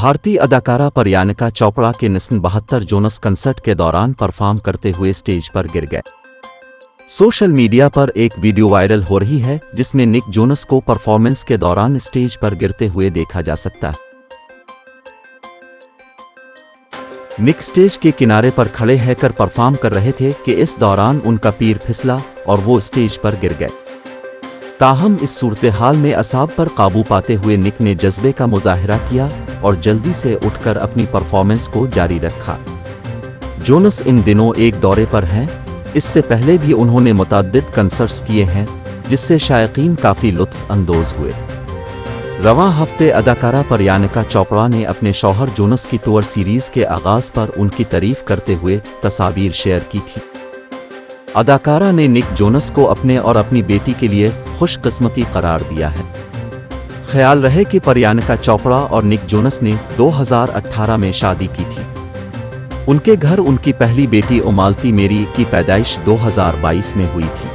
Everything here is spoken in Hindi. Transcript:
भारतीय अदाकारा प्रियंका चोपड़ा के निसन 72 जोनस कंसर्ट के दौरान परफॉर्म करते हुए स्टेज पर गिर गए। सोशल मीडिया पर एक वीडियो वायरल हो रही है जिसमें निक जोनस को परफॉर्मेंस के दौरान स्टेज पर गिरते हुए देखा जा सकता है। निक स्टेज के किनारे पर खड़े होकर परफॉर्म कर रहे थे कि इस दौरान उनका पैर फिसला और वो स्टेज पर गिर गए। ताहम इस सूरत-ए-हाल में असाब पर काबू पाते हुए निक ने जज्बे का मुजाहिरा किया और जल्दी से उठकर अपनी परफॉर्मेंस को जारी रखा। जोनस इन दिनों एक दौरे पर हैं। इससे पहले भी उन्होंने मुतअद्दिद कंसर्ट्स किए हैं जिससे शायकीन काफ़ी लुत्फ़ अंदोज़ हुए। रवां हफ्ते अदाकारा प्रियंका चोपड़ा ने अपने शौहर जोनस की टूर सीरीज़ के आगाज़ पर उनकी तारीफ़ करते हुए तस्वीर शेयर की थी। अदाकारा ने निक जोनस को अपने और अपनी बेटी के लिए खुशकिस्मती करार दिया है। ख्याल रहे कि प्रियंका चोपड़ा और निक जोनस ने 2018 में शादी की थी। उनके घर उनकी पहली बेटी उमालती मेरी की पैदाइश 2022 में हुई थी।